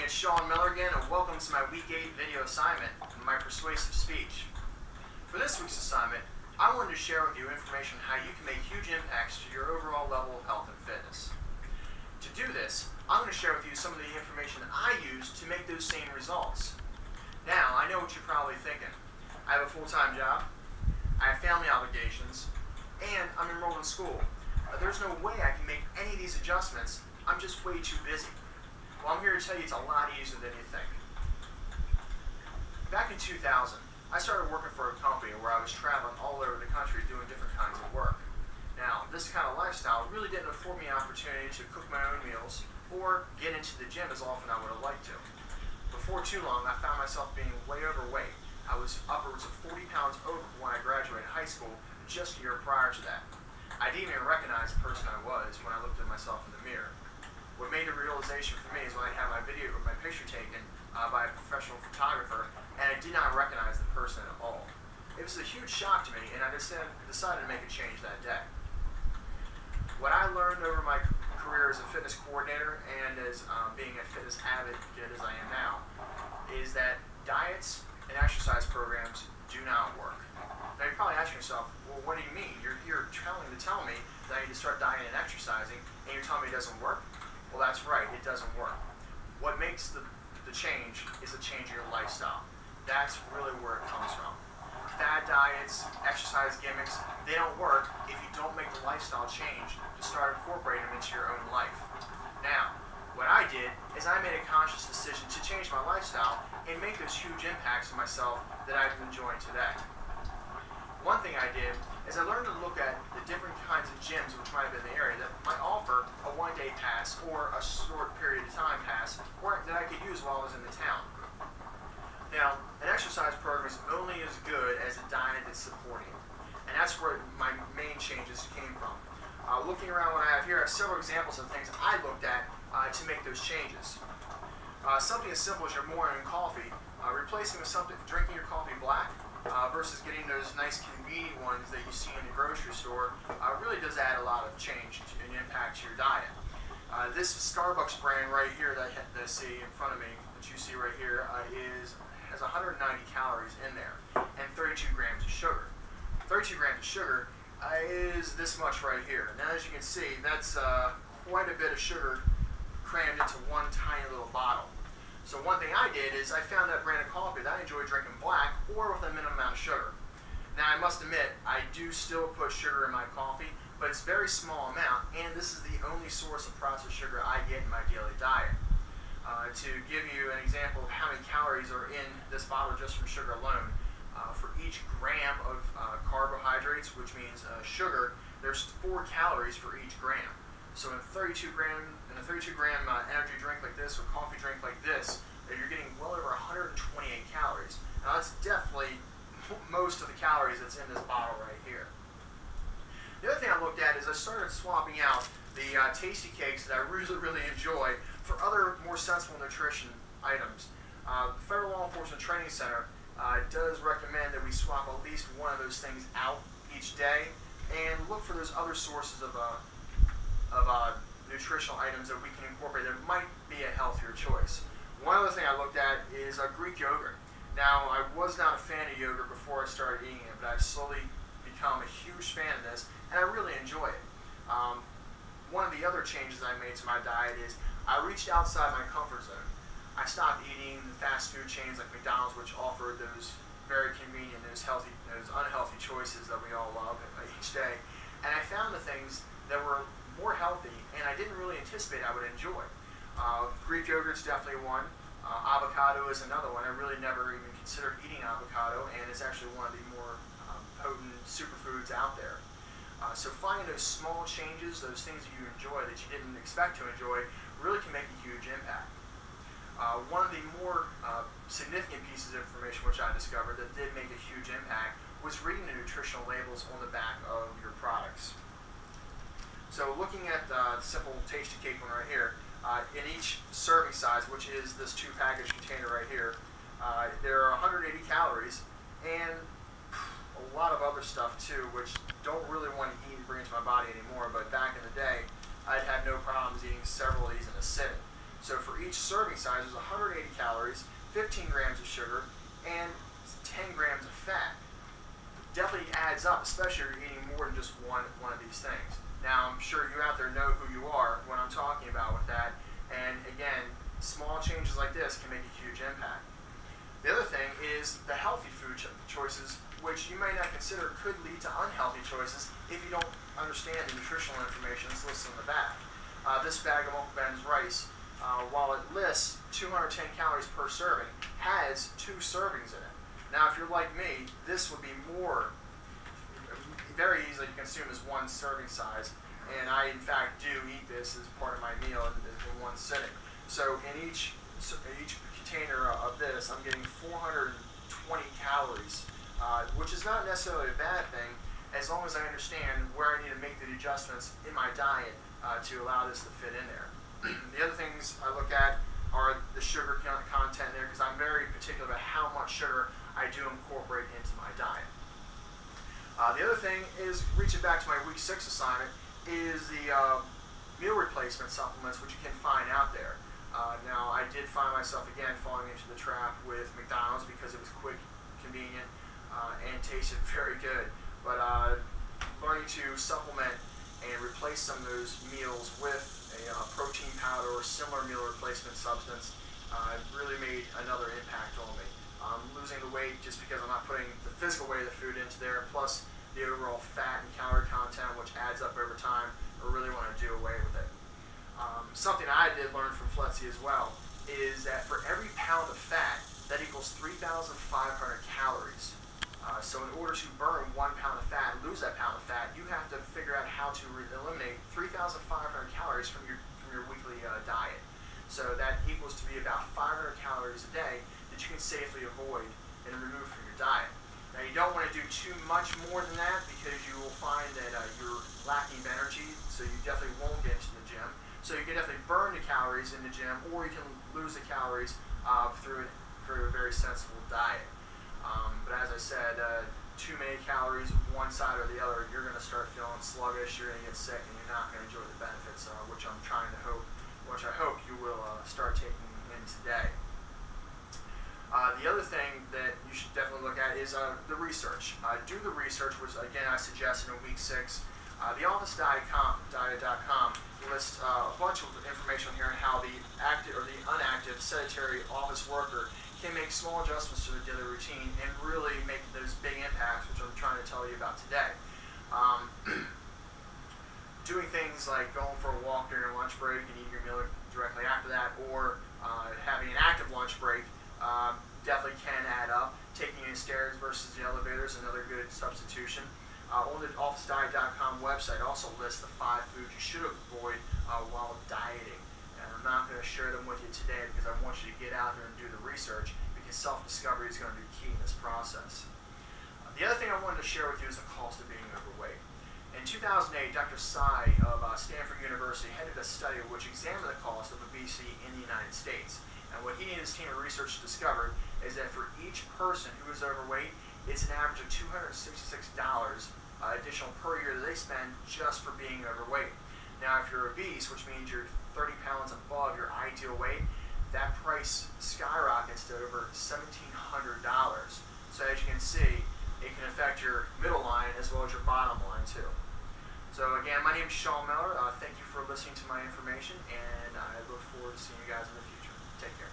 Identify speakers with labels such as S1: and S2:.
S1: it's Sean Miller again, and welcome to my Week 8 video assignment, My Persuasive Speech. For this week's assignment, I wanted to share with you information on how you can make huge impacts to your overall level of health and fitness. To do this, I'm going to share with you some of the information that I use to make those same results. Now, I know what you're probably thinking. I have a full-time job, I have family obligations, and I'm enrolled in school. There's no way I can make any of these adjustments. I'm just way too busy. Well, I'm here to tell you it's a lot easier than you think. Back in 2000, I started working for a company where I was traveling all over the country doing different kinds of work. Now, this kind of lifestyle really didn't afford me an opportunity to cook my own meals or get into the gym as often as I would have liked to. Before too long, I found myself being way overweight. I was upwards of 40 pounds over when I graduated high school just a year prior to that. I didn't even recognize the person I was when I looked at myself in the mirror. What made the realization for me is when I had my picture taken by a professional photographer, and I did not recognize the person at all. It was a huge shock to me, and I decided to make a change that day. What I learned over my career as a fitness coordinator and as being a fitness advocate as I am now is that diets and exercise programs do not work. Now you're probably asking yourself, well, what do you mean? You're trying to tell me that I need to start dieting and exercising, and you're telling me it doesn't work? Well, that's right, it doesn't work. What makes the change is a change in your lifestyle. That's really where it comes from. Fad diets, exercise gimmicks, they don't work if you don't make the lifestyle change to start incorporating them into your own life. Now, what I did is I made a conscious decision to change my lifestyle and make those huge impacts on myself that I've been enjoying today. One thing I did is I learned to look at the different kinds of gyms which might have been in the area that might offer a one-day pass or a short period of time pass or that I could use while I was in the town. Now, an exercise program is only as good as a diet that's supporting it. And that's where my main changes came from. Looking around what I have here, I have several examples of things I looked at to make those changes. Something as simple as your morning coffee, replacing with drinking your coffee black, versus getting those nice convenient ones that you see in the grocery store really does add a lot of change and impact to your diet. This Starbucks brand right here that I see in front of me, that you see right here, has 190 calories in there and 32 grams of sugar. 32 grams of sugar is this much right here. Now as you can see, that's quite a bit of sugar crammed into one tiny little bottle. So one thing I did is I found that brand of coffee that I enjoy drinking black or with a minimum amount of sugar. Now I must admit, I do still put sugar in my coffee, but it's a very small amount, and this is the only source of processed sugar I get in my daily diet. To give you an example of how many calories are in this bottle just from sugar alone, for each gram of carbohydrates, which means sugar, there's 4 calories for each gram. So in a 32 gram energy drink like this or coffee drink like this, you're getting well over 128 calories. Now that's definitely most of the calories that's in this bottle right here. The other thing I looked at is I started swapping out the tasty cakes that I really enjoy for other more sensible nutrition items. The Federal Law Enforcement Training Center does recommend that we swap at least one of those things out each day and look for those other sources of nutritional items that we can incorporate that might be a healthier choice. One other thing I looked at is Greek yogurt. Now, I was not a fan of yogurt before I started eating it, but I've slowly become a huge fan of this, and I really enjoy it. One of the other changes I made to my diet is I reached outside my comfort zone. I stopped eating the fast food chains like McDonald's, which offered those very convenient, those unhealthy choices that we all love each day, and I found the things that were more healthy and I didn't really anticipate I would enjoy. Greek yogurt's definitely one. Avocado is another one. I really never even considered eating avocado, and it's actually one of the more potent superfoods out there. So finding those small changes, those things that you enjoy that you didn't expect to enjoy, really can make a huge impact. One of the more significant pieces of information which I discovered that did make a huge impact was reading the nutritional labels on the back of your products. So looking at the simple tasty cake one right here, in each serving size, which is this 2-package container right here, there are 180 calories and a lot of other stuff too, which don't really want to eat and bring into my body anymore, but back in the day, I'd have no problems eating several of these in a sitting. So for each serving size is 180 calories, 15 grams of sugar, and 10 grams of fat. Definitely adds up, especially if you're eating more than just one of these things. Now, I'm sure you out there know who you are, what I'm talking about with that, and again, small changes like this can make a huge impact. The other thing is the healthy food choices, which you may not consider could lead to unhealthy choices if you don't understand the nutritional information that's listed on the back. This bag of Uncle Ben's rice, while it lists 210 calories per serving, has 2 servings in it. Now, if you're like me, this would be very easily to consume as 1 serving size, and I, in fact, do eat this as part of my meal in one sitting. So in each container of this, I'm getting 420 calories, which is not necessarily a bad thing, as long as I understand where I need to make the adjustments in my diet to allow this to fit in there. The other things I look at are the sugar content there, because I'm very particular about how much sugar I do incorporate into my diet. The other thing is, reaching back to my week 6 assignment, is the meal replacement supplements, which you can find out there. Now, I did find myself again falling into the trap with McDonald's because it was quick, convenient, and tasted very good. But learning to supplement and replace some of those meals with a protein powder or similar meal replacement substance really made another impact on me. Losing the weight just because I'm not putting the physical weight of the food into there, plus the overall fat and calorie content, which adds up over time. I really want to do away with it. Something I did learn from Fletzy as well is that for every pound of fat, that equals 3,500 calories. So in order to burn 1 pound of fat and lose that pound of fat, you have to figure out how to eliminate 3,500 calories from your weekly diet. So that equals to be about 500 calories a day that you can safely avoid and remove from your diet. Now, you don't want to do too much more than that, because you will find that you're lacking of energy, so you definitely won't get into the gym. So you can definitely burn the calories in the gym, or you can lose the calories through a very sensible diet. But as I said, too many calories one side or the other, you're going to start feeling sluggish, you're going to get sick, and you're not going to enjoy the benefits, which I hope you will start taking in today. The other thing that you should definitely look at is the research. Do the research, which again I suggested in week 6. The OfficeDiet.com lists a bunch of information here on how the active or the unactive sedentary office worker can make small adjustments to their daily routine and really make those big impacts, which I'm trying to tell you about today. Doing things like going for a walk during your lunch break and eating your meal directly after that, or having an active lunch break, definitely can add up. Taking in stairs versus the elevator is another good substitution. On the OfficeDiet.com website also lists the 5 foods you should avoid while dieting. And I'm not going to share them with you today because I want you to get out there and do the research, because self-discovery is going to be key in this process. The other thing I wanted to share with you is the cost of being overweight. In 2008, Dr. Tsai of Stanford University headed a study which examined the cost of obesity in the United States. And what he and his team of researchers discovered is that for each person who is overweight, it's an average of $266 additional per year that they spend just for being overweight. Now, if you're obese, which means you're 30 pounds above your ideal weight, that price skyrockets to over $1,700. So as you can see, it can affect your middle line as well as your bottom line too. So again, my name is Sean Miller. Thank you for listening to my information, and I look forward to seeing you guys in the future. Take care.